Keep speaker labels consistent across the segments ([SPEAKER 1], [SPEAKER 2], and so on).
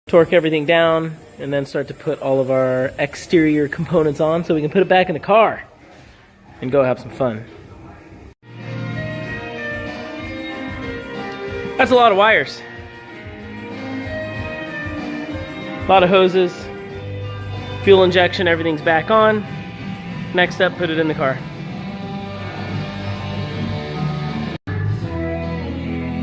[SPEAKER 1] torque everything down, and then start to put all of our exterior components on so we can put it back in the car and go have some fun. That's a lot of wires. A lot of hoses. Fuel injection, everything's back on. Next up, put it in the car.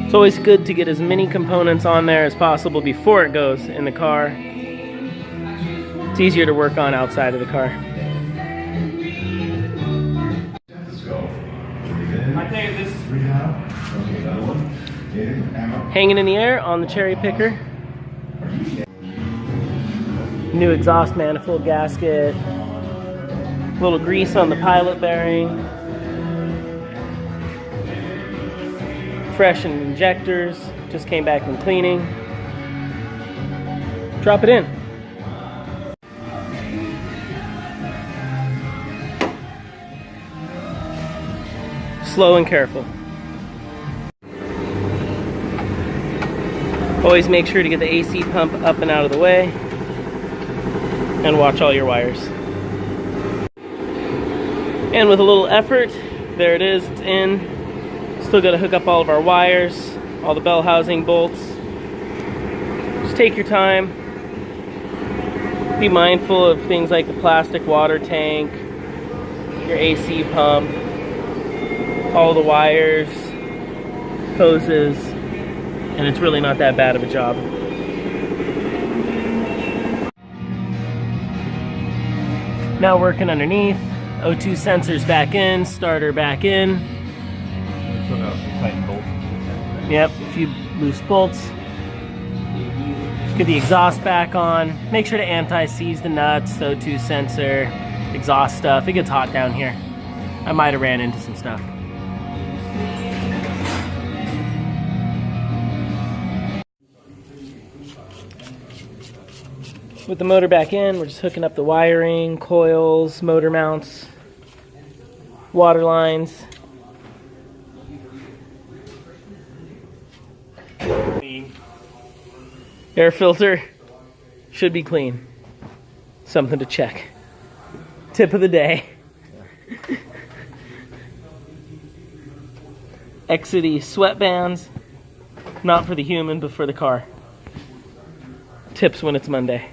[SPEAKER 1] It's always good to get as many components on there as possible before it goes in the car. It's easier to work on outside of the car. Hanging in the air on the cherry picker. New exhaust manifold gasket. A little grease on the pilot bearing. Fresh injectors. Just came back from cleaning. Drop it in. Slow and careful. Always make sure to get the AC pump up and out of the way. And watch all your wires. And with a little effort, there it is, it's in. Still got to hook up all of our wires, all the bell housing bolts. Just take your time. Be mindful of things like the plastic water tank, your AC pump, all the wires, hoses, and it's really not that bad of a job. Now working underneath, O2 sensors back in, starter back in. Yep, a few loose bolts. Get the exhaust back on. Make sure to anti-seize the nuts, O2 sensor, exhaust stuff. It gets hot down here. I might have ran into some stuff. With the motor back in, we're just hooking up the wiring, coils, motor mounts, water lines. Air filter should be clean. Something to check. Tip of the day. Exity sweatbands. Not for the human, but for the car. Tips when it's Monday.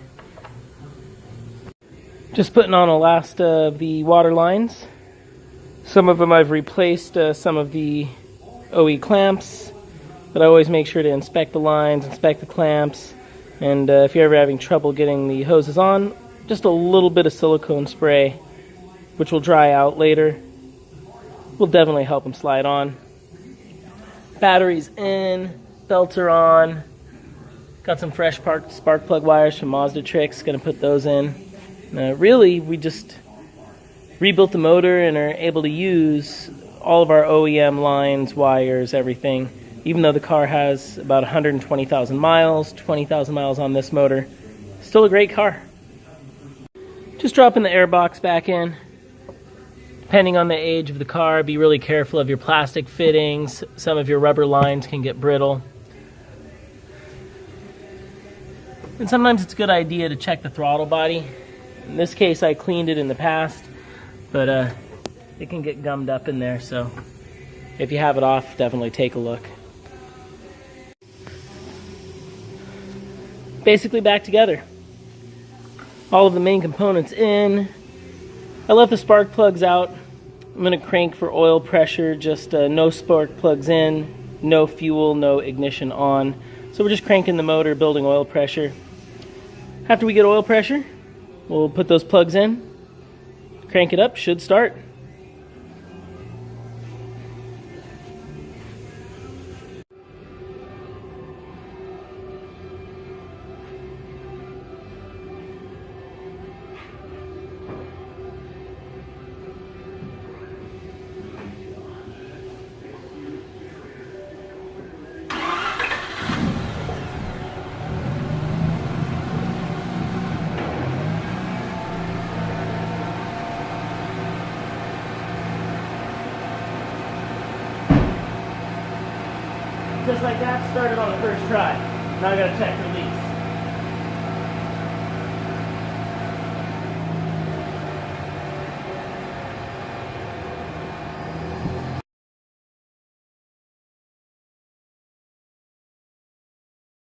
[SPEAKER 1] Just putting on the last of the water lines. Some of them I've replaced some of the OE clamps, but I always make sure to inspect the lines, inspect the clamps, and if you're ever having trouble getting the hoses on, just a little bit of silicone spray, which will dry out later, will definitely help them slide on. Batteries in, belts are on, got some fresh spark plug wires from Mazda Tricks, gonna put those in. Really, we just rebuilt the motor and are able to use all of our OEM lines, wires, everything. Even though the car has about 120,000 miles, 20,000 miles on this motor, still a great car. Just dropping the air box back in. Depending on the age of the car, be really careful of your plastic fittings. Some of your rubber lines can get brittle. And sometimes it's a good idea to check the throttle body. In this case, I cleaned it in the past, but it can get gummed up in there, so if you have it off, definitely take a look. Basically back together. All of the main components in. I left the spark plugs out. I'm going to crank for oil pressure, just no spark plugs in, no fuel, no ignition on. So we're just cranking the motor, building oil pressure. After we get oil pressure, we'll put those plugs in, crank it up, should start. Just like that, started on the first try. Now I gotta check the leak.